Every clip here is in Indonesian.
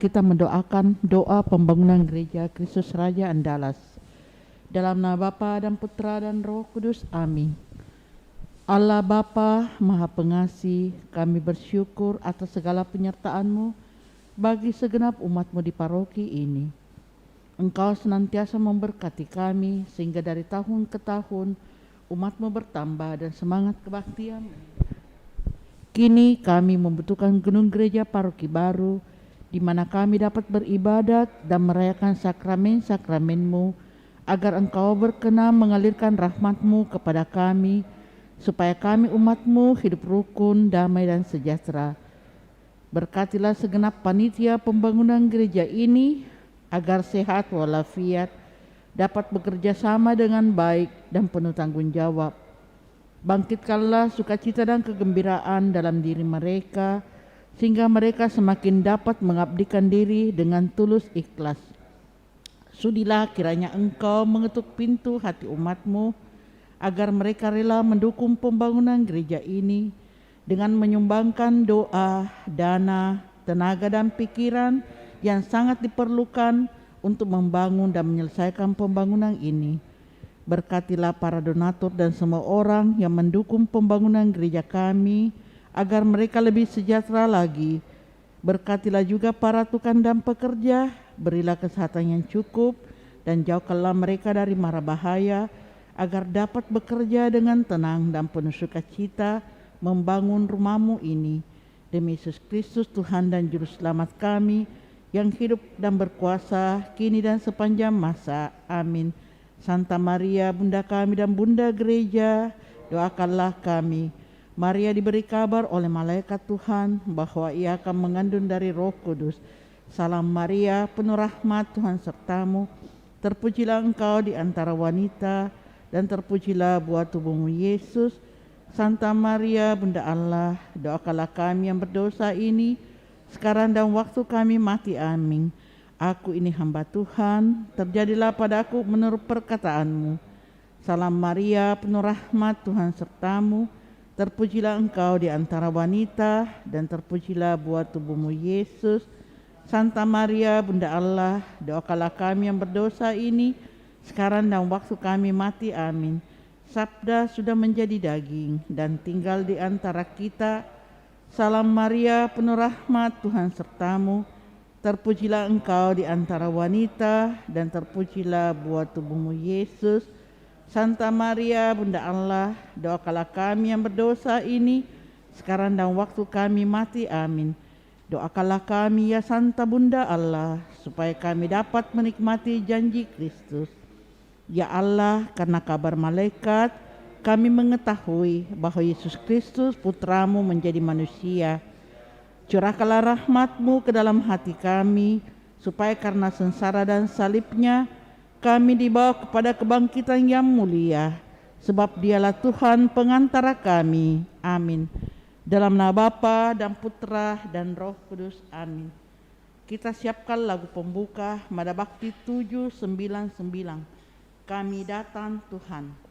Kita mendoakan doa pembangunan gereja Kristus Raja Andalas. Dalam nama Bapa dan Putra dan Roh Kudus. Amin. Allah Bapa Maha Pengasih, kami bersyukur atas segala penyertaan-Mu bagi segenap umat-Mu di paroki ini. Engkau senantiasa memberkati kami sehingga dari tahun ke tahun umat-Mu bertambah dan semangat kebaktian. Kini kami membutuhkan gedung gereja paroki baru di mana kami dapat beribadat dan merayakan sakramen-sakramen-Mu, agar Engkau berkenan mengalirkan rahmat-Mu kepada kami, supaya kami umat-Mu hidup rukun, damai dan sejahtera. Berkatilah segenap panitia pembangunan gereja ini, agar sehat walafiat, dapat bekerja sama dengan baik dan penuh tanggung jawab. Bangkitkanlah sukacita dan kegembiraan dalam diri mereka, sehingga mereka semakin dapat mengabdikan diri dengan tulus ikhlas. Sudilah kiranya Engkau mengetuk pintu hati umat-Mu, agar mereka rela mendukung pembangunan gereja ini dengan menyumbangkan doa, dana, tenaga dan pikiran yang sangat diperlukan untuk membangun dan menyelesaikan pembangunan ini. Berkatilah para donatur dan semua orang yang mendukung pembangunan gereja kami, agar mereka lebih sejahtera lagi. Berkatilah juga para tukang dan pekerja, berilah kesehatan yang cukup dan jauhkanlah mereka dari mara bahaya, agar dapat bekerja dengan tenang dan penuh sukacita membangun rumah-Mu ini. Demi Yesus Kristus Tuhan dan Juru Selamat kami, yang hidup dan berkuasa kini dan sepanjang masa. Amin. Santa Maria, Bunda kami dan Bunda Gereja, doakanlah kami. Maria diberi kabar oleh malaikat Tuhan bahwa ia akan mengandung dari Roh Kudus. Salam Maria, penuh rahmat, Tuhan sertamu. Terpujilah engkau di antara wanita, dan terpujilah buah tubuhmu Yesus. Santa Maria, Bunda Allah, doakanlah kami yang berdosa ini, sekarang dan waktu kami mati. Amin. Aku ini hamba Tuhan, terjadilah padaku menurut perkataanmu. Salam Maria, penuh rahmat, Tuhan sertamu. Terpujilah engkau di antara wanita, dan terpujilah buah tubuhmu Yesus. Santa Maria, Bunda Allah, doakanlah kami yang berdosa ini, sekarang dan waktu kami mati. Amin. Sabda sudah menjadi daging dan tinggal di antara kita. Salam Maria, penuh rahmat, Tuhan sertamu. Terpujilah engkau di antara wanita, dan terpujilah buah tubuhmu Yesus. Santa Maria, Bunda Allah, doakanlah kami yang berdosa ini, sekarang dan waktu kami mati. Amin. Doakanlah kami ya Santa Bunda Allah, supaya kami dapat menikmati janji Kristus. Ya Allah, karena kabar malaikat, kami mengetahui bahwa Yesus Kristus Putramu menjadi manusia. Curahkanlah rahmat-Mu ke dalam hati kami, supaya karena sengsara dan salibnya, kami dibawa kepada kebangkitan yang mulia, sebab Dialah Tuhan pengantara kami. Amin. Dalam nama Bapa dan Putra dan Roh Kudus. Amin. Kita siapkan lagu pembuka Mada Bakti 799. Kami datang Tuhan.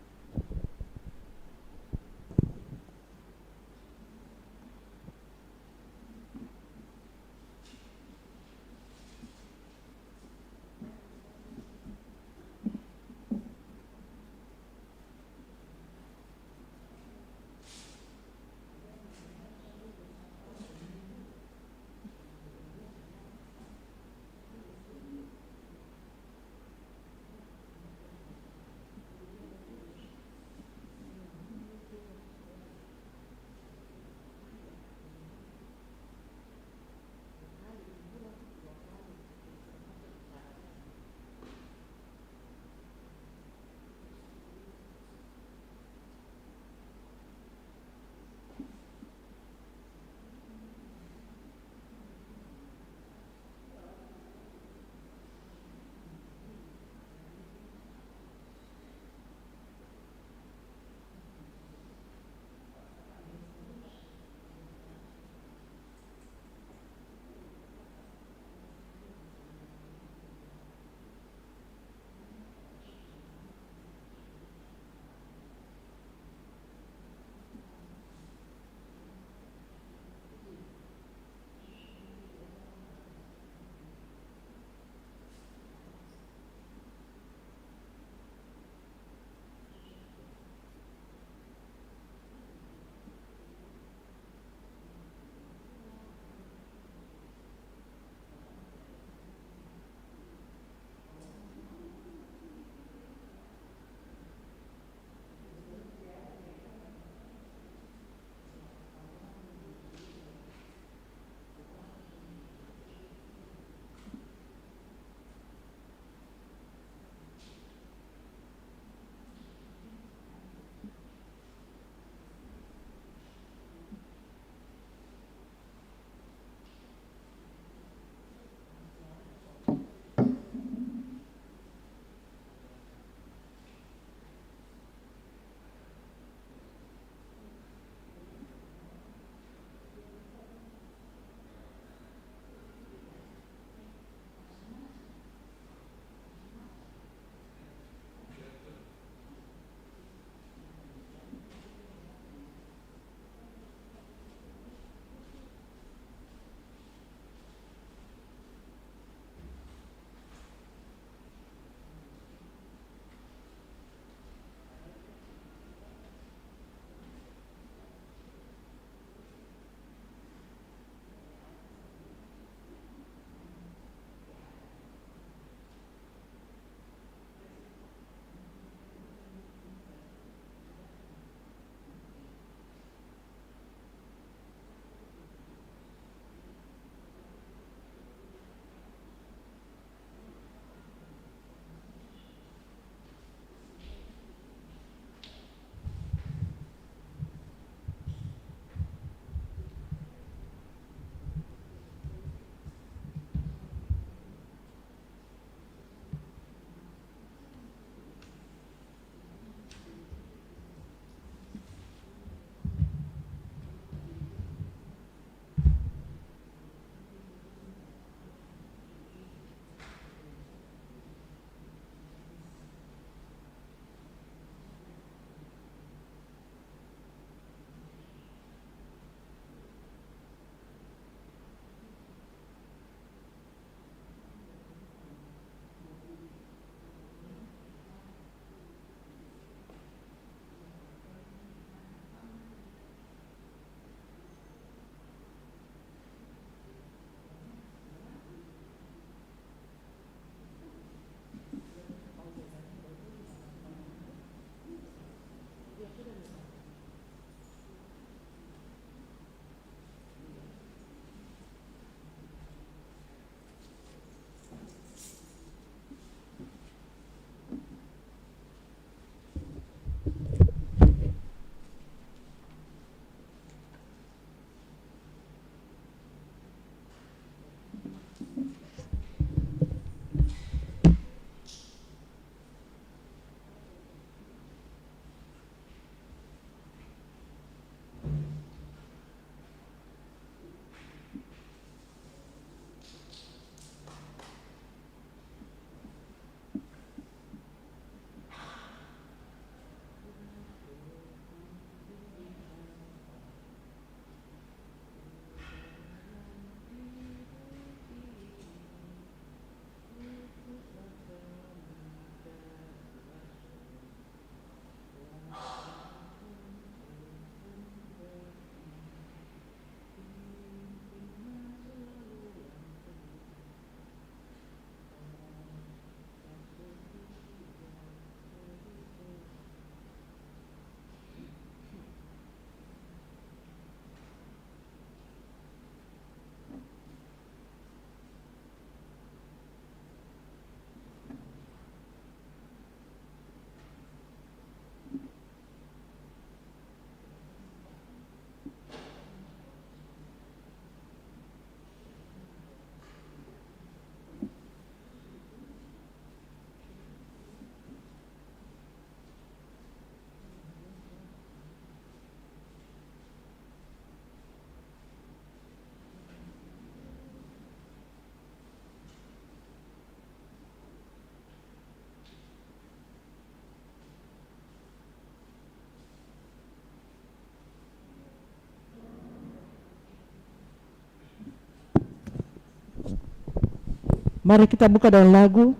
Mari kita buka dalam lagu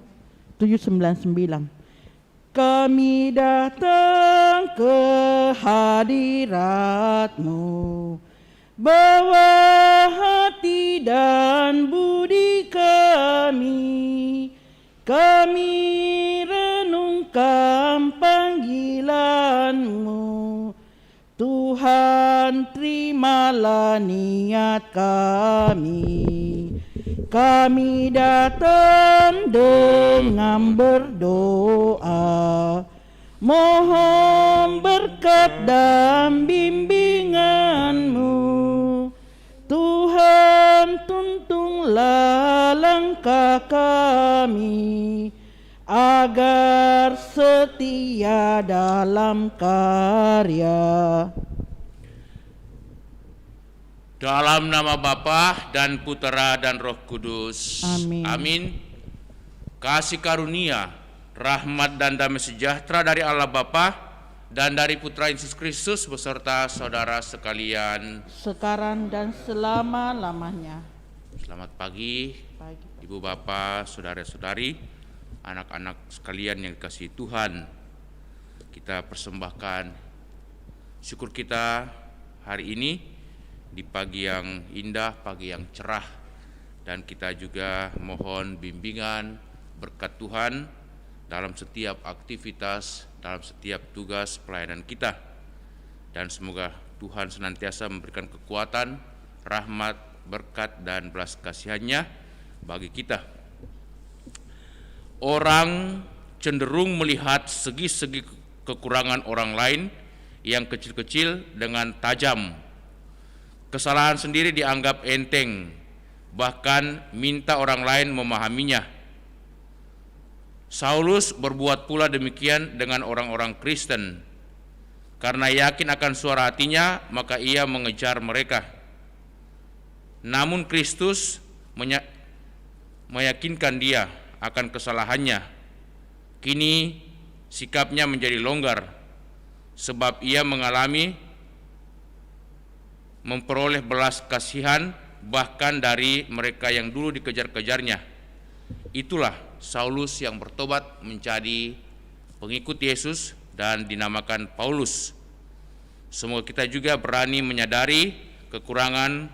799. Kami datang ke hadirat-Mu, bawa hati dan budi kami renungkan panggilan-Mu. Tuhan, terimalah niat kami datang dengan berdoa, mohon berkat dan bimbingan-Mu. Tuhan, tuntunlah langkah kami, agar setia dalam karya. Dalam nama Bapa dan Putera dan Roh Kudus. Amin. Amin. Kasih karunia, rahmat dan damai sejahtera dari Allah Bapa dan dari Putra Yesus Kristus beserta saudara sekalian, sekarang dan selama-lamanya. Selamat pagi, Ibu Bapak, saudara-saudari, anak-anak sekalian yang dikasihi Tuhan. Kita persembahkan syukur kita hari ini di pagi yang indah, pagi yang cerah, dan kita juga mohon bimbingan berkat Tuhan dalam setiap aktivitas, dalam setiap tugas pelayanan kita, dan semoga Tuhan senantiasa memberikan kekuatan, rahmat, berkat, dan belas kasihan-Nya bagi kita. Orang cenderung melihat segi-segi kekurangan orang lain yang kecil-kecil dengan tajam. Kesalahan sendiri dianggap enteng, bahkan minta orang lain memahaminya. Saulus berbuat pula demikian dengan orang-orang Kristen. Karena yakin akan suara hatinya, maka ia mengejar mereka. Namun Kristus meyakinkan dia akan kesalahannya. Kini sikapnya menjadi longgar, sebab ia mengalami memperoleh belas kasihan bahkan dari mereka yang dulu dikejar-kejarnya. Itulah Saulus yang bertobat menjadi pengikut Yesus dan dinamakan Paulus. Semoga kita juga berani menyadari kekurangan,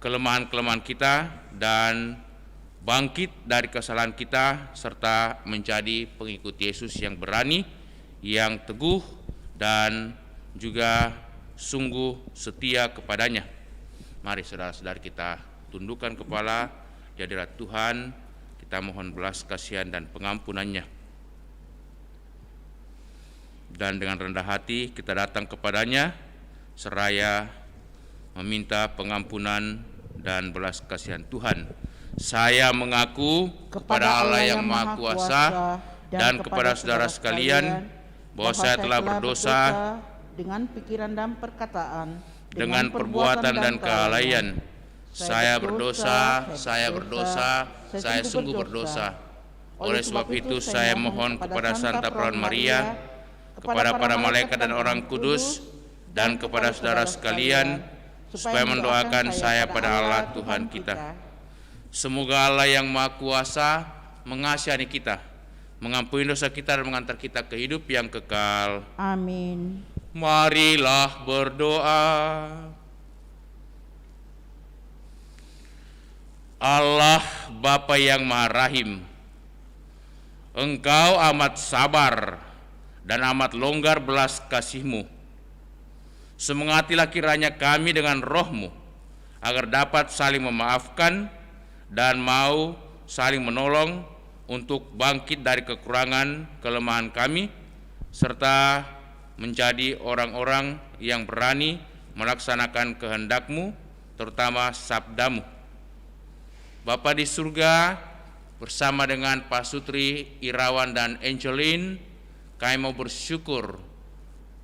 kelemahan-kelemahan kita dan bangkit dari kesalahan kita, serta menjadi pengikut Yesus yang berani, yang teguh, dan juga sungguh setia kepadanya. Mari saudara-saudari kita tundukkan kepala di hadirat Tuhan, kita mohon belas kasihan dan pengampunan-Nya. Dan dengan rendah hati kita datang kepadanya seraya meminta pengampunan dan belas kasihan Tuhan. Saya mengaku kepada Allah yang Maha Kuasa dan kepada saudara sekalian bahwa saya telah berdosa dengan pikiran dan perkataan, dengan perbuatan dan kelalaian. Saya berdosa, saya sungguh berdosa. Oleh sebab itu saya mohon kepada Santa Perawan Maria, kepada para malaikat dan orang kudus, dan kepada saudara sekalian, supaya mendoakan saya pada Allah Tuhan kita. Semoga Allah yang Maha Kuasa mengasihani kita, mengampuni dosa kita, dan mengantar kita ke hidup yang kekal. Amin. Marilah berdoa. Allah Bapa yang Maha Rahim, Engkau amat sabar dan amat longgar belas kasih-Mu. Semangatilah kiranya kami dengan Roh-Mu, agar dapat saling memaafkan dan mau saling menolong untuk bangkit dari kekurangan kelemahan kami, serta menjadi orang-orang yang berani melaksanakan kehendak-Mu, terutama sabda-Mu. Bapa di surga, bersama dengan Pak Sutri, Irawan, dan Angeline, kami mau bersyukur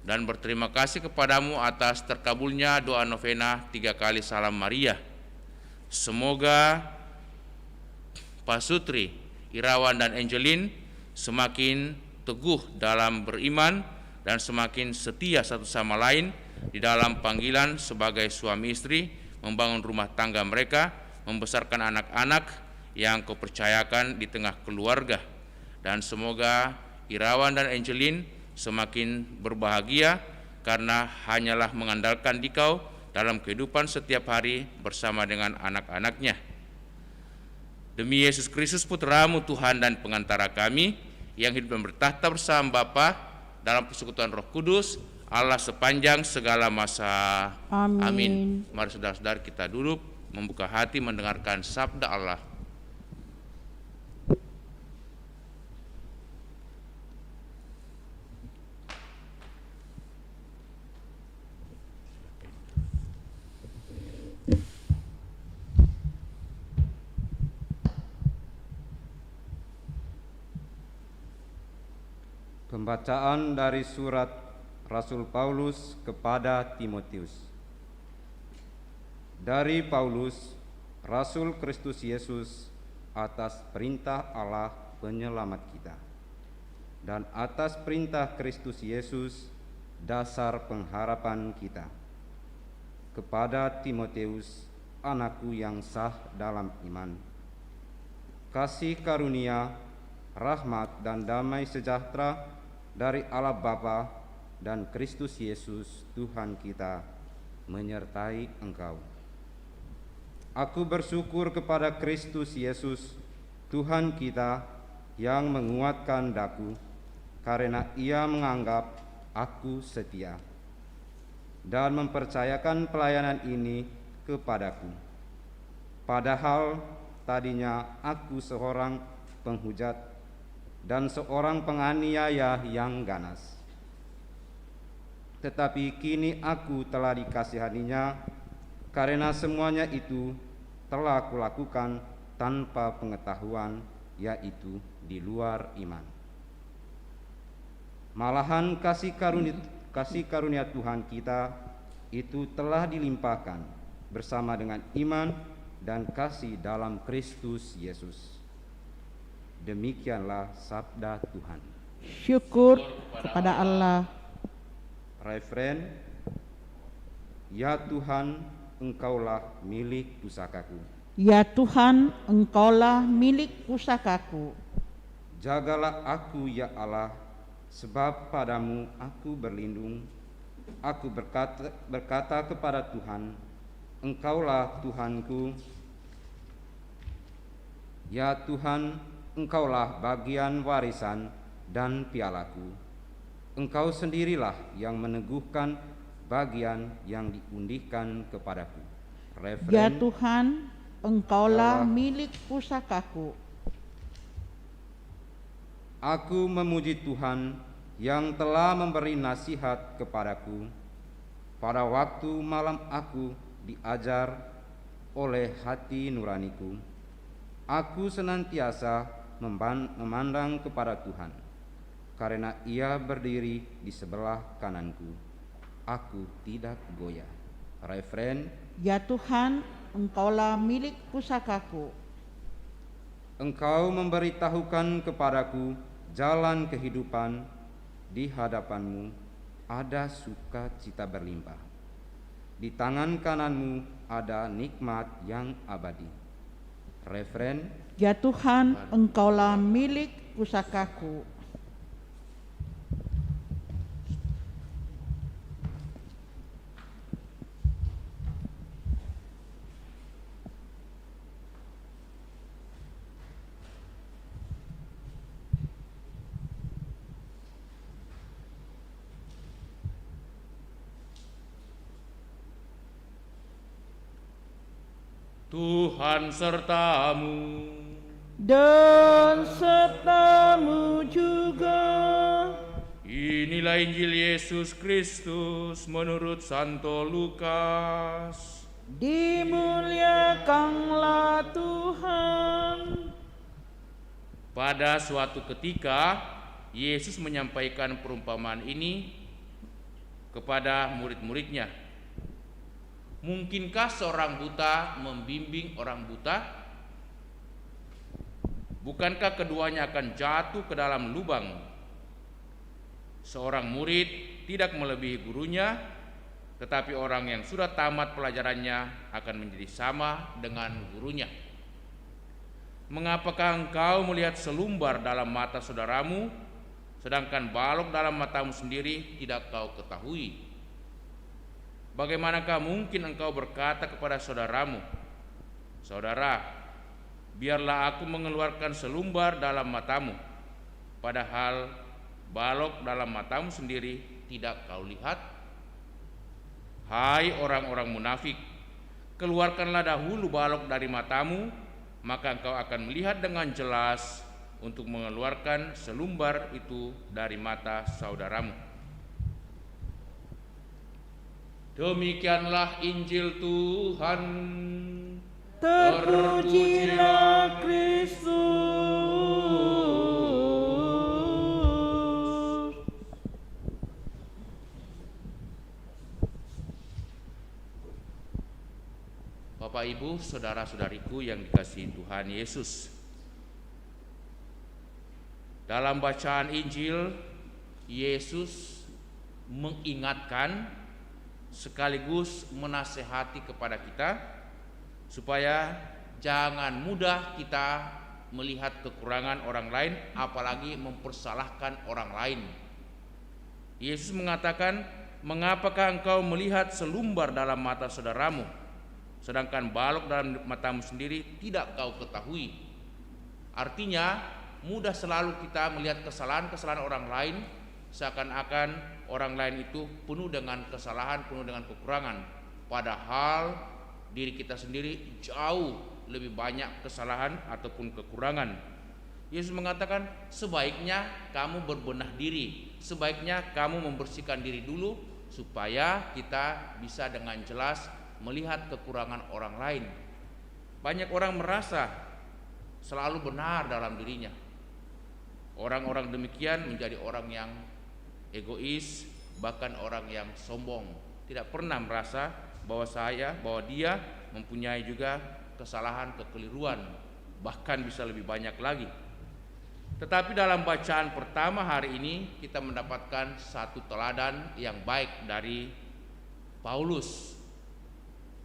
dan berterima kasih kepadamu atas terkabulnya doa novena 3 kali Salam Maria. Semoga Pak Sutri, Irawan, dan Angeline semakin teguh dalam beriman dan semakin setia satu sama lain di dalam panggilan sebagai suami istri, membangun rumah tangga mereka, membesarkan anak-anak yang kau percayakan di tengah keluarga. Dan semoga Irawan dan Angelin semakin berbahagia karena hanyalah mengandalkan Dikau dalam kehidupan setiap hari bersama dengan anak-anaknya. Demi Yesus Kristus Putramu Tuhan dan pengantara kami, yang hidup dan bertahta bersama Bapa dalam persekutuan Roh Kudus, Allah sepanjang segala masa. Amin. Mari saudara-saudara kita duduk, membuka hati mendengarkan sabda Allah. Pembacaan dari surat Rasul Paulus kepada Timotius. Dari Paulus, Rasul Kristus Yesus, atas perintah Allah penyelamat kita, dan atas perintah Kristus Yesus, dasar pengharapan kita, kepada Timotius, anakku yang sah dalam iman. Kasih karunia, rahmat dan damai sejahtera dari Allah Bapa dan Kristus Yesus Tuhan kita menyertai engkau. Aku bersyukur kepada Kristus Yesus Tuhan kita yang menguatkan daku, karena Ia menganggap aku setia dan mempercayakan pelayanan ini kepadaku. Padahal tadinya aku seorang penghujat dan seorang penganiaya yang ganas. Tetapi kini aku telah dikasihaninya, karena semuanya itu telah kulakukan tanpa pengetahuan, yaitu di luar iman. Malahan kasih karunia Tuhan kita itu telah dilimpahkan bersama dengan iman dan kasih dalam Kristus Yesus. Demikianlah sabda Tuhan. Syukur kepada Allah. Referen, ya Tuhan, Engkaulah milik pusakaku. Ya Tuhan, Engkaulah milik pusakaku. Jagalah aku ya Allah, sebab padamu aku berlindung. Aku berkata kepada Tuhan, Engkaulah Tuhanku. Ya Tuhan, Engkaulah bagian warisan dan pialaku. Engkau sendirilah yang meneguhkan bagian yang diundihkan kepadaku. Referen, Ya Tuhan, Engkaulah milik pusakaku. aku memuji Tuhan yang telah memberi nasihat kepadaku. Pada waktu malam aku diajar oleh hati nuraniku. Aku senantiasa memandang kepada Tuhan, karena Ia berdiri di sebelah kananku. Aku tidak goyah. Referen, Ya Tuhan, Engkaulah milik pusakaku. Engkau memberitahukan kepadaku jalan kehidupan. Di hadapanmu ada sukacita berlimpah. Di tangan kananmu ada nikmat yang abadi. Referen, Ya Tuhan, Engkaulah milik pusakaku. Tuhan sertamu. Dan sertamu juga. Inilah Injil Yesus Kristus menurut Santo Lukas. Dimuliakanlah Tuhan. Pada suatu ketika, Yesus menyampaikan perumpamaan ini kepada murid-muridnya. Mungkinkah seorang buta membimbing orang buta? Bukankah keduanya akan jatuh ke dalam lubang? Seorang murid tidak melebihi gurunya, tetapi orang yang sudah tamat pelajarannya akan menjadi sama dengan gurunya. Mengapakah engkau melihat selumbar dalam mata saudaramu, sedangkan balok dalam matamu sendiri tidak kau ketahui? Bagaimanakah mungkin engkau berkata kepada saudaramu, "Saudara, biarlah aku mengeluarkan selumbar dalam matamu," padahal balok dalam matamu sendiri tidak kau lihat? Hai orang-orang munafik, keluarkanlah dahulu balok dari matamu, maka engkau akan melihat dengan jelas untuk mengeluarkan selumbar itu dari mata saudaramu. Demikianlah Injil Tuhan. Terpujilah Kristus. Bapak, Ibu, saudara-saudariku yang dikasihi Tuhan Yesus, dalam bacaan Injil, Yesus mengingatkan sekaligus menasehati kepada kita supaya jangan mudah kita melihat kekurangan orang lain, apalagi mempersalahkan orang lain. Yesus mengatakan, "Mengapakah engkau melihat selumbar dalam mata saudaramu, sedangkan balok dalam matamu sendiri tidak kau ketahui?" Artinya, mudah selalu kita melihat kesalahan-kesalahan orang lain, seakan-akan orang lain itu penuh dengan kesalahan, penuh dengan kekurangan. Padahal diri kita sendiri jauh lebih banyak kesalahan ataupun kekurangan. Yesus mengatakan, sebaiknya kamu berbenah diri, sebaiknya kamu membersihkan diri dulu, supaya kita bisa dengan jelas melihat kekurangan orang lain. Banyak orang merasa selalu benar dalam dirinya. Orang-orang demikian menjadi orang yang egois, bahkan orang yang sombong. Tidak pernah merasa bahwa dia mempunyai juga kesalahan, kekeliruan, bahkan bisa lebih banyak lagi. Tetapi dalam bacaan pertama hari ini kita mendapatkan satu teladan yang baik dari Paulus.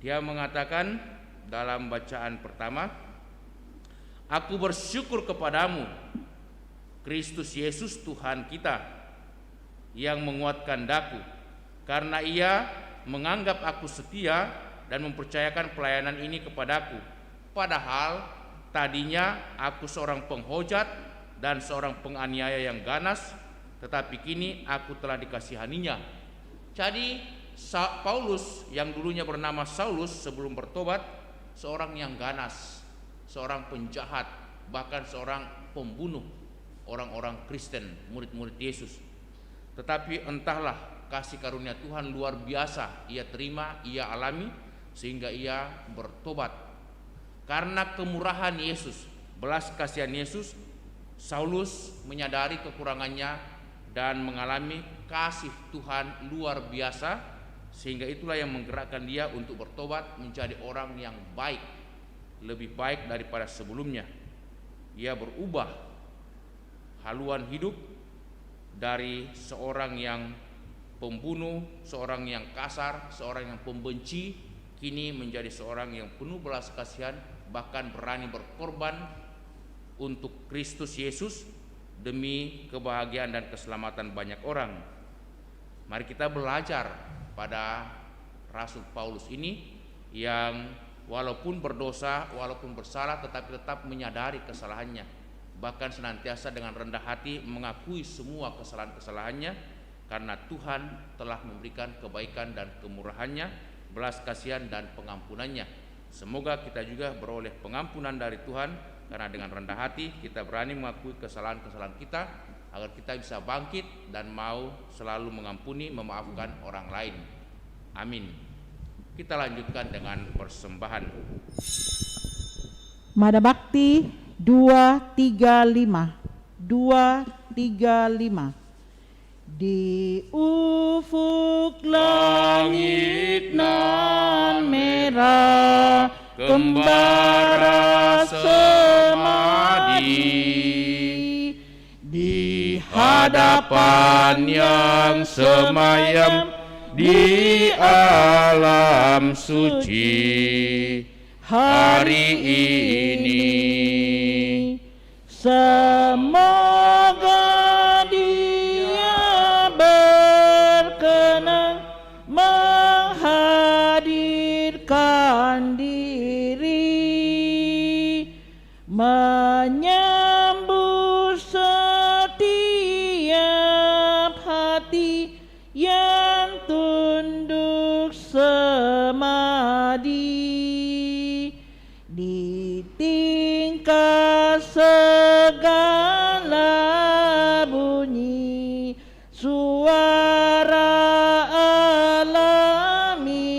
Dia mengatakan dalam bacaan pertama, "Aku bersyukur kepadamu, Kristus Yesus Tuhan kita, yang menguatkan daku, karena Ia menganggap aku setia dan mempercayakan pelayanan ini kepadaku. Padahal tadinya aku seorang penghujat dan seorang penganiaya yang ganas, tetapi kini aku telah dikasihaninya." Jadi Paulus yang dulunya bernama Saulus sebelum bertobat, seorang yang ganas, seorang penjahat, bahkan seorang pembunuh orang-orang Kristen, murid-murid Yesus. Tetapi entahlah kasih karunia Tuhan luar biasa ia terima, ia alami, sehingga ia bertobat. Karena kemurahan Yesus, belas kasihan Yesus, Saulus menyadari kekurangannya dan mengalami kasih Tuhan luar biasa, sehingga itulah yang menggerakkan dia untuk bertobat menjadi orang yang baik, lebih baik daripada sebelumnya. Ia berubah haluan hidup dari seorang yang pembunuh, seorang yang kasar, seorang yang pembenci, kini menjadi seorang yang penuh belas kasihan, bahkan berani berkorban untuk Kristus Yesus demi kebahagiaan dan keselamatan banyak orang. Mari kita belajar pada Rasul Paulus ini, yang walaupun berdosa, walaupun bersalah, tetapi tetap menyadari kesalahannya, bahkan senantiasa dengan rendah hati mengakui semua kesalahan-kesalahannya, karena Tuhan telah memberikan kebaikan dan kemurahannya, belas kasihan dan pengampunannya. Semoga kita juga beroleh pengampunan dari Tuhan, karena dengan rendah hati kita berani mengakui kesalahan-kesalahan kita, agar kita bisa bangkit dan mau selalu mengampuni, memaafkan orang lain. Amin. Kita lanjutkan dengan persembahan. Mada Bakti 235. 235. Di ufuk langit nan merah, kembara semadi, di hadapan yang semayam di alam suci hari ini. Semoga Dia berkenan menghadirkan diri, menyambut setiap hati yang tunduk semadi di tingkat segala bunyi suara alami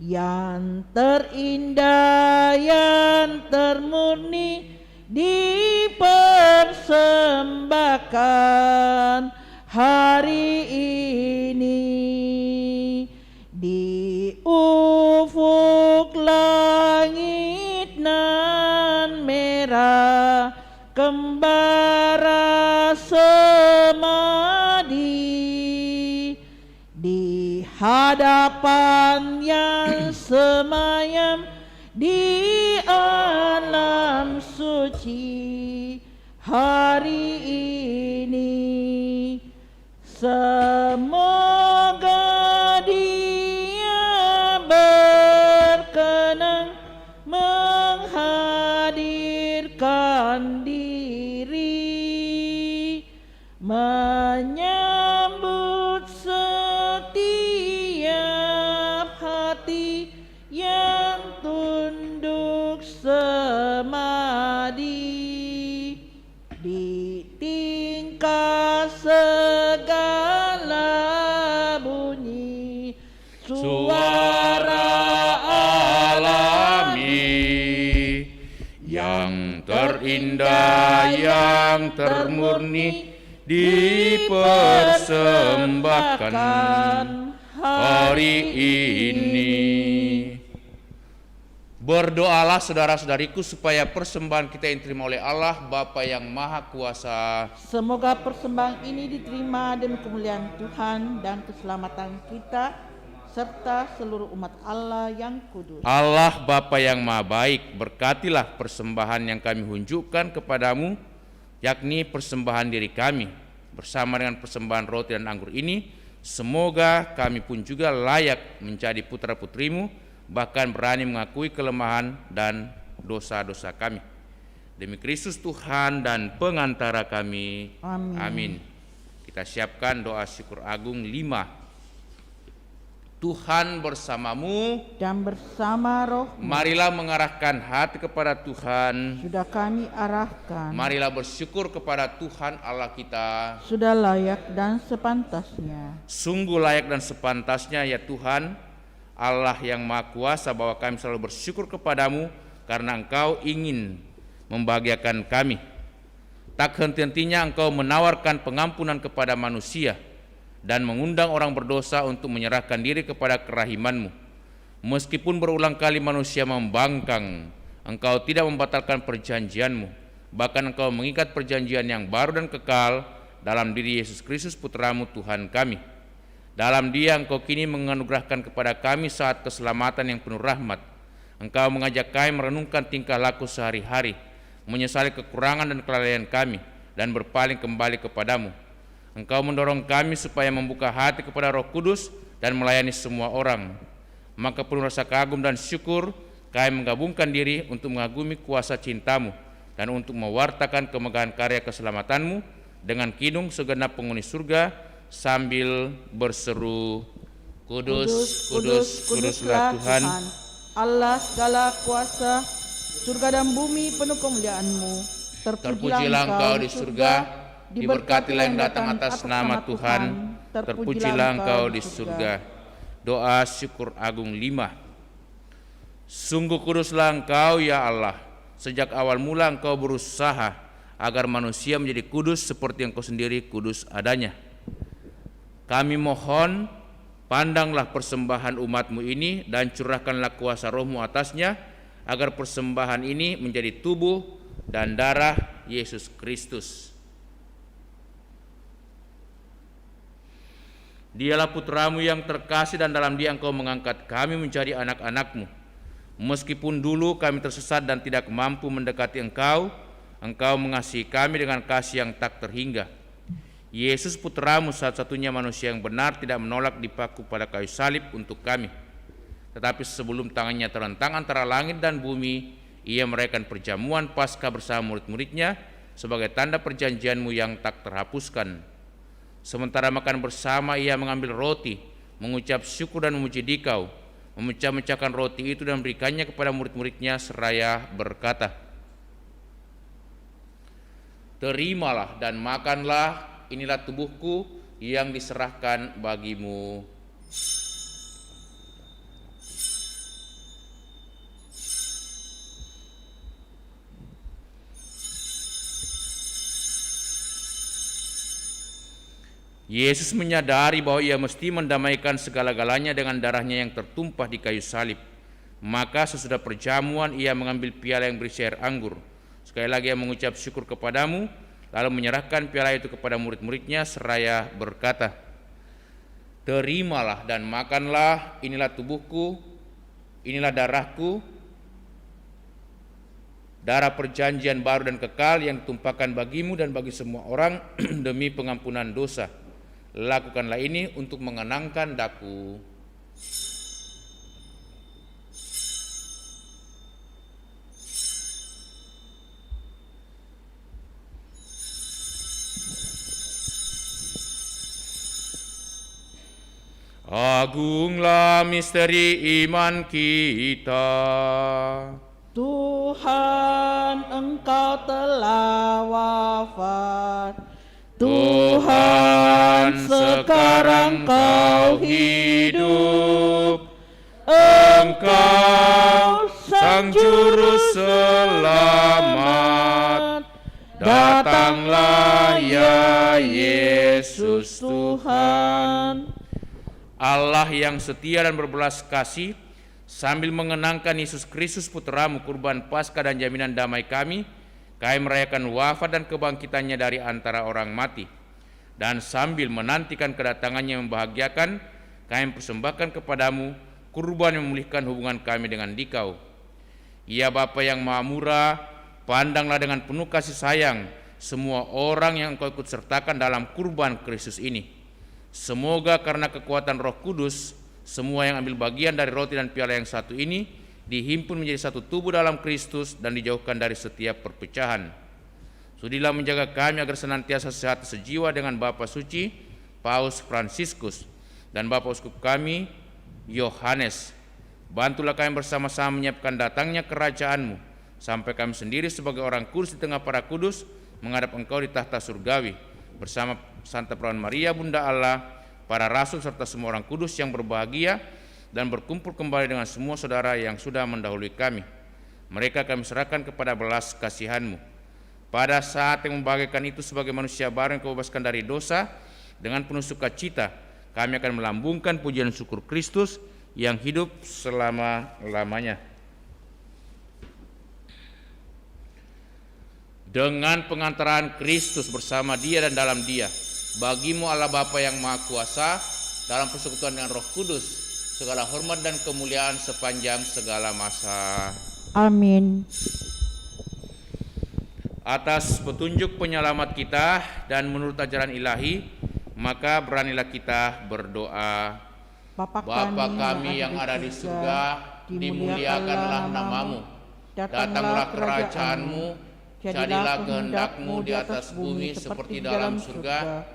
yang terindah, yang termurni dipersembahkan hari ini di ufuk langit nan merah kembara semadi di hadapan yang semayam di alam suci hari ini. Semoga Dia berkenan menghadirkan diri, menyambut setiap hati yang tunduk semadi di tingkat segala bunyi suara alami yang terindah, yang termurni dipersembahkan hari ini. Berdoalah saudara-saudariku supaya persembahan kita yang diterima oleh Allah Bapa yang Maha Kuasa. Semoga persembahan ini diterima demi kemuliaan Tuhan dan keselamatan kita serta seluruh umat Allah yang kudus. Allah Bapa yang Maha Baik, berkatilah persembahan yang kami hunjukkan kepadamu, yakni persembahan diri kami bersama dengan persembahan roti dan anggur ini. Semoga kami pun juga layak menjadi putra-putrimu, bahkan berani mengakui kelemahan dan dosa-dosa kami. Demi Kristus Tuhan dan pengantara kami. Amin. Amin. Kita siapkan doa syukur agung 5. Tuhan bersamamu Dan bersama roh marilah mengarahkan hati kepada Tuhan. sudah kami arahkan, Marilah bersyukur kepada Tuhan Allah kita. sudah layak dan sepantasnya. Sungguh layak dan sepantasnya ya Tuhan Allah yang Maha Kuasa, bahwa kami selalu bersyukur kepadamu karena Engkau ingin membahagiakan kami. Tak henti-hentinya Engkau menawarkan pengampunan kepada manusia dan mengundang orang berdosa untuk menyerahkan diri kepada kerahiman-Mu. Meskipun berulang kali manusia membangkang, Engkau tidak membatalkan perjanjian-Mu. Bahkan Engkau mengikat perjanjian yang baru dan kekal dalam diri Yesus Kristus Putra-Mu Tuhan kami. Dalam Dia Engkau kini menganugerahkan kepada kami saat keselamatan yang penuh rahmat. Engkau mengajak kami merenungkan tingkah laku sehari-hari, menyesali kekurangan dan kelalaian kami, dan berpaling kembali kepadamu. Engkau mendorong kami supaya membuka hati kepada Roh Kudus dan melayani semua orang. Maka penuh rasa kagum dan syukur, kami menggabungkan diri untuk mengagumi kuasa cinta-Mu dan untuk mewartakan kemegahan karya keselamatan-Mu dengan kidung segenap penghuni surga sambil berseru, Kudus, kudus, kuduslah Tuhan, Allah segala kuasa, surga dan bumi penuh kemuliaan-Mu. terpujilah Engkau di surga, diberkatilah yang datang atas nama Tuhan, terpujilah Engkau di surga. Doa syukur agung 5. Sungguh kuduslah Engkau ya Allah, sejak awal mula Engkau berusaha agar manusia menjadi kudus seperti Engkau sendiri kudus adanya. Kami mohon, pandanglah persembahan umat-Mu ini dan curahkanlah kuasa Roh-Mu atasnya, agar persembahan ini menjadi tubuh dan darah Yesus Kristus. Dialah Putra-Mu yang terkasih dan dalam Dia Engkau mengangkat kami menjadi anak-anak-Mu. Meskipun dulu kami tersesat dan tidak mampu mendekati Engkau, Engkau mengasihi kami dengan kasih yang tak terhingga. Yesus putramu satu-satunya manusia yang benar tidak menolak dipaku pada kayu salib untuk kami. Tetapi sebelum tangannya terentang antara langit dan bumi, ia merayakan perjamuan Paskah bersama murid-muridnya sebagai tanda perjanjianmu yang tak terhapuskan. Sementara makan bersama, ia mengambil roti, mengucap syukur dan memuji Dikau, memecah-mecahkan roti itu dan memberikannya kepada murid-muridnya seraya berkata, "Terimalah dan makanlah, inilah tubuhku yang diserahkan bagimu." Yesus menyadari bahwa ia mesti mendamaikan segala-galanya dengan darahnya yang tertumpah di kayu salib. Maka sesudah perjamuan ia mengambil piala yang berisi air anggur. Sekali lagi ia mengucap syukur kepadamu, lalu menyerahkan piala itu kepada murid-muridnya seraya berkata, "Terimalah dan makanlah, inilah tubuhku, inilah darahku, darah perjanjian baru dan kekal yang ditumpahkan bagimu dan bagi semua orang demi pengampunan dosa. Lakukanlah ini untuk mengenangkan daku." Agunglah misteri iman kita. Tuhan, Engkau telah wafat. Tuhan, sekarang Kau hidup. Engkau Sang Juru Selamat. Datanglah ya Yesus Tuhan. Allah yang setia dan berbelas kasih, sambil mengenangkan Yesus Kristus putramu, kurban Paskah dan jaminan damai kami merayakan wafat dan kebangkitannya dari antara orang mati. Dan sambil menantikan kedatangannya yang membahagiakan, kami persembahkan kepadamu kurban yang memulihkan hubungan kami dengan Dikau. Ya Bapa yang Maha Murah, pandanglah dengan penuh kasih sayang semua orang yang Engkau ikut sertakan dalam kurban Kristus ini. Semoga karena kekuatan Roh Kudus, semua yang ambil bagian dari roti dan piala yang satu ini dihimpun menjadi satu tubuh dalam Kristus dan dijauhkan dari setiap perpecahan. Sudilah menjaga kami agar senantiasa sehat sejiwa dengan Bapa Suci Paus Fransiskus dan Bapak Uskup kami Yohanes. Bantulah kami bersama-sama menyiapkan datangnya kerajaan-Mu, sampai kami sendiri sebagai orang kudus di tengah para kudus menghadap Engkau di tahta surgawi, bersama Santa Perawan Maria Bunda Allah, para rasul serta semua orang kudus yang berbahagia, dan berkumpul kembali dengan semua saudara yang sudah mendahului kami. Mereka kami serahkan kepada belas kasihan-Mu. Pada saat yang membahagiakan itu sebagai manusia baru yang Kau bebaskan dari dosa, dengan penuh sukacita kami akan melambungkan pujian syukur Kristus yang hidup selama-lamanya. Dengan pengantaran Kristus bersama Dia dan dalam Dia, bagimu Allah Bapa yang Maha Kuasa, dalam persekutuan dengan Roh Kudus, segala hormat dan kemuliaan sepanjang segala masa. Amin. Atas petunjuk penyelamat kita dan menurut ajaran ilahi, maka beranilah kita berdoa. Bapa kami yang ada di surga, dimuliakanlah nama-Mu. Datanglah kerajaan-Mu. Jadilah kehendak-Mu di atas bumi seperti dalam surga.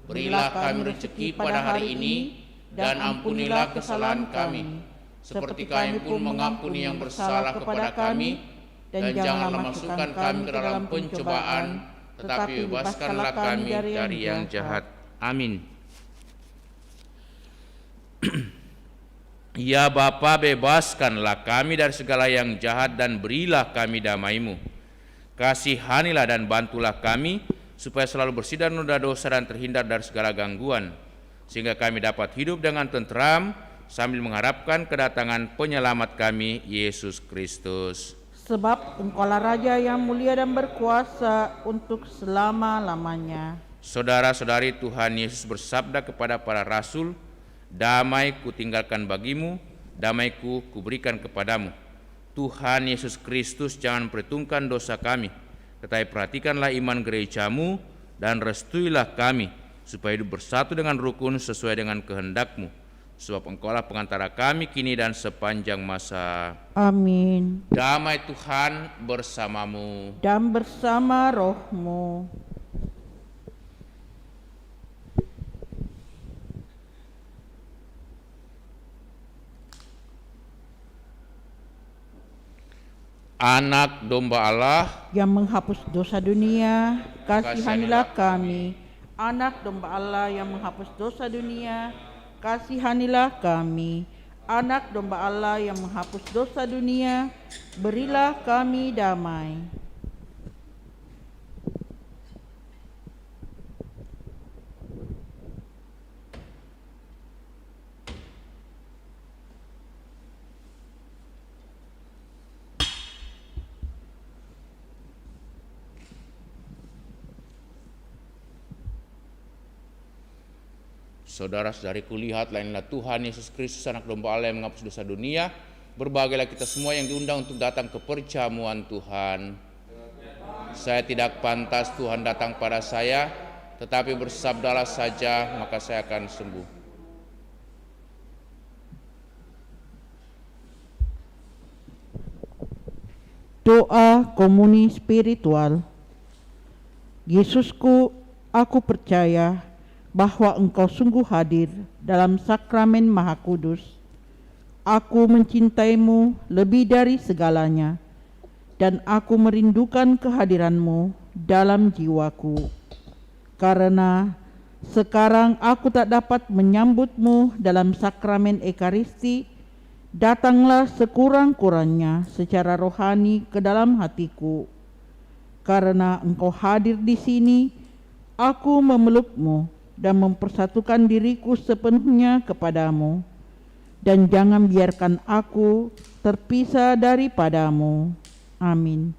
Berilah kami rezeki pada hari ini, dan ampunilah kesalahan kami, seperti kami pun mengampuni yang bersalah kepada kami. Dan janganlah masukkan kami ke dalam pencobaan, tetapi bebaskanlah kami dari yang jahat. Amin. Ya Bapa, bebaskanlah kami dari segala yang jahat dan berilah kami damai-Mu. Kasihanilah dan bantulah kami supaya selalu bersih dari noda dosa dan terhindar dari segala gangguan, sehingga kami dapat hidup dengan tentram sambil mengharapkan kedatangan penyelamat kami, Yesus Kristus. Sebab Engkaulah Raja yang mulia dan berkuasa untuk selama-lamanya. Saudara-saudari, Tuhan Yesus bersabda kepada para rasul, "Damai kutinggalkan bagimu, damaiku kuberikan kepadamu." Tuhan Yesus Kristus jangan perhitungkan dosa kami, tetapi perhatikanlah iman gerejamu dan restuilah kami supaya hidup bersatu dengan rukun sesuai dengan kehendak-Mu. Sebab Engkaulah pengantara kami kini dan sepanjang masa. Amin. Damai Tuhan bersamamu. Dan bersama rohmu. Anak domba Allah Yang menghapus dosa dunia, kasihanilah kami. Anak domba Allah yang menghapus dosa dunia, kasihanilah kami. Anak domba Allah yang menghapus dosa dunia, berilah kami damai. Saudara-saudariku, lihat lainlah Tuhan Yesus Kristus, anak domba Allah yang menghapus dosa dunia. Berbahagialah kita semua yang diundang untuk datang ke perjamuan Tuhan. Saya tidak pantas Tuhan datang pada saya, tetapi bersabdalah saja, maka saya akan sembuh. Doa komuni spiritual. Yesusku, aku percaya bahwa Engkau sungguh hadir dalam sakramen Maha Kudus. Aku mencintaimu lebih dari segalanya, dan aku merindukan kehadiran-Mu dalam jiwaku. Karena sekarang aku tak dapat menyambut-Mu dalam sakramen Ekaristi, datanglah sekurang-kurangnya secara rohani ke dalam hatiku. Karena Engkau hadir di sini, aku memeluk-Mu dan mempersatukan diriku sepenuhnya kepadamu, dan jangan biarkan aku terpisah daripadamu. Amin.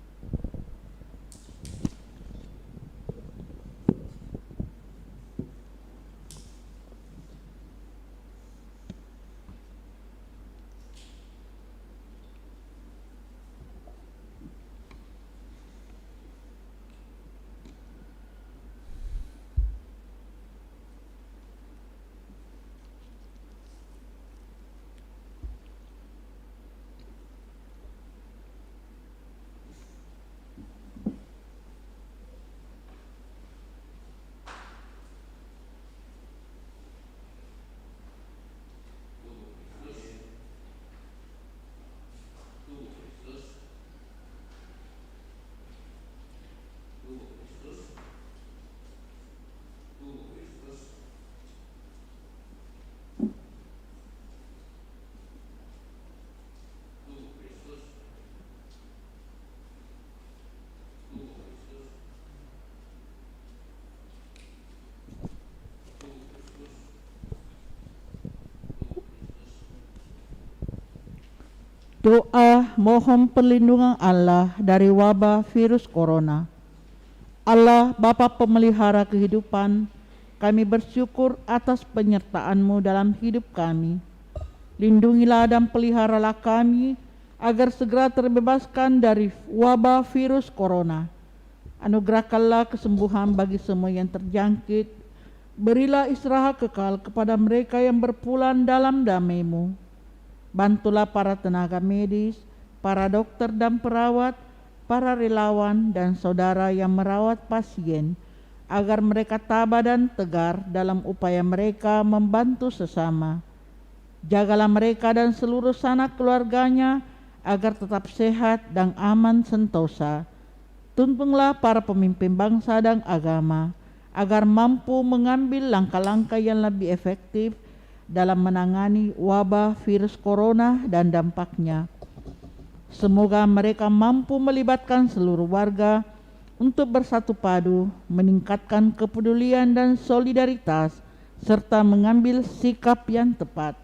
Doa mohon perlindungan Allah dari wabah virus corona. Allah Bapa pemelihara kehidupan, kami bersyukur atas penyertaan-Mu dalam hidup kami. Lindungilah dan peliharalah kami agar segera terbebaskan dari wabah virus corona. Anugerahkanlah kesembuhan bagi semua yang terjangkit. Berilah istirahat kekal kepada mereka yang berpulang dalam damai-Mu. Bantulah para tenaga medis, para dokter dan perawat, para relawan dan saudara yang merawat pasien, agar mereka tabah dan tegar dalam upaya mereka membantu sesama. Jagalah mereka dan seluruh sanak keluarganya agar tetap sehat dan aman sentosa. Tuntunlah para pemimpin bangsa dan agama agar mampu mengambil langkah-langkah yang lebih efektif dalam menangani wabah virus corona dan dampaknya. Semoga mereka mampu melibatkan seluruh warga untuk bersatu padu, meningkatkan kepedulian dan solidaritas, serta mengambil sikap yang tepat.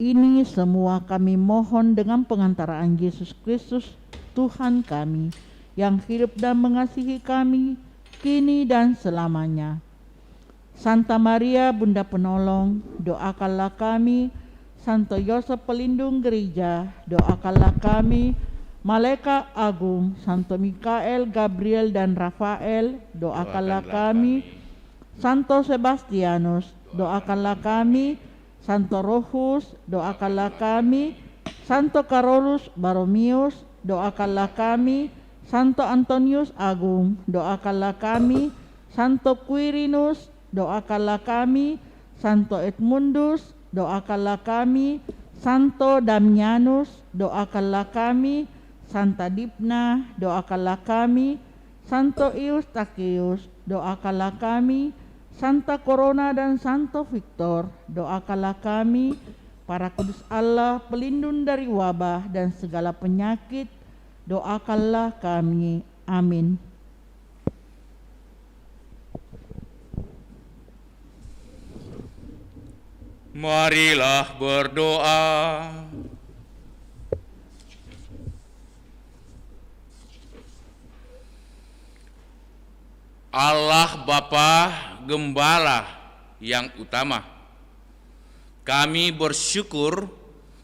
Ini semua kami mohon dengan pengantaraan Yesus Kristus, Tuhan kami, yang hidup dan mengasihi kami, kini dan selamanya. Santa Maria Bunda Penolong, doakanlah kami. Santo Yosef Pelindung Gereja, doakanlah kami. Malaikat agung, Santo Mikael, Gabriel, dan Rafael, doakanlah kami. Santo Sebastianus, doakanlah kami. Santo Rohus, doakanlah kami. Santo Carolus Baromius, doakanlah kami. Santo Antonius Agung, doakanlah kami. Santo Quirinus, doakanlah kami. Santo Edmundus, doakanlah kami. Santo Damianus, doakanlah kami. Santa Dipna, doakanlah kami. Santo Eustachius, doakanlah kami. Santa Corona dan Santo Victor, doakanlah kami. Para kudus Allah, pelindung dari wabah dan segala penyakit, doakanlah kami. Amin. Marilah berdoa. Allah Bapa Gembala yang utama, kami bersyukur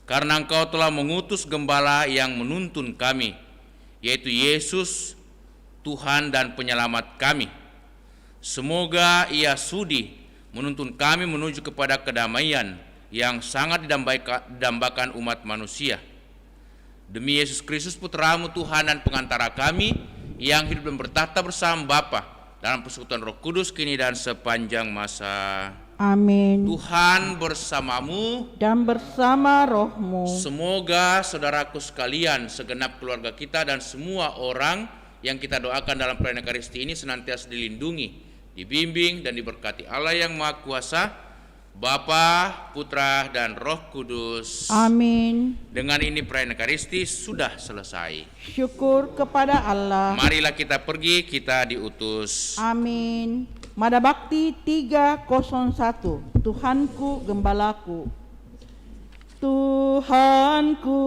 karena Engkau telah mengutus Gembala yang menuntun kami, yaitu Yesus, Tuhan dan Penyelamat kami. Semoga Ia sudi menuntun kami menuju kepada kedamaian yang sangat didambakan umat manusia. Demi Yesus Kristus Putra-Mu Tuhan dan pengantara kami, yang hidup dan bertahta bersama Bapa dalam persekutuan Roh Kudus kini dan sepanjang masa. Amin. Tuhan bersamamu Dan bersama rohmu. Semoga saudaraku sekalian, segenap keluarga kita dan semua orang yang kita doakan dalam perayaan Ekaristi ini senantiasa dilindungi, dibimbing dan diberkati Allah yang Maha Kuasa, Bapa, Putra dan Roh Kudus. Amin. Dengan ini perayaan Ekaristi sudah selesai. Syukur kepada Allah. Marilah kita pergi, kita diutus. Amin. Mada Bakti 301. Tuhanku Gembalaku. Tuhanku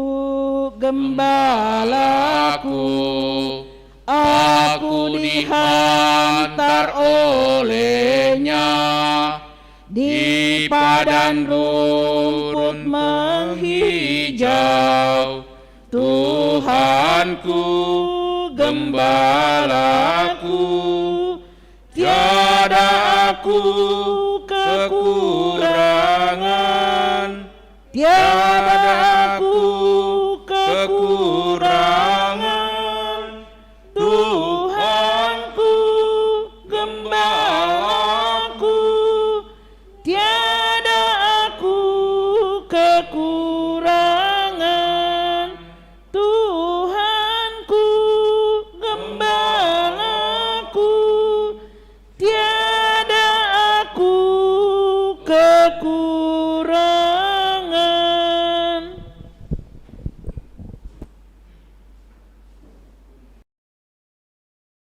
Gembalaku, aku dihantar olehnya di padang rumput menghijau. Tuhanku Gembalaku, tiada aku kekurangan.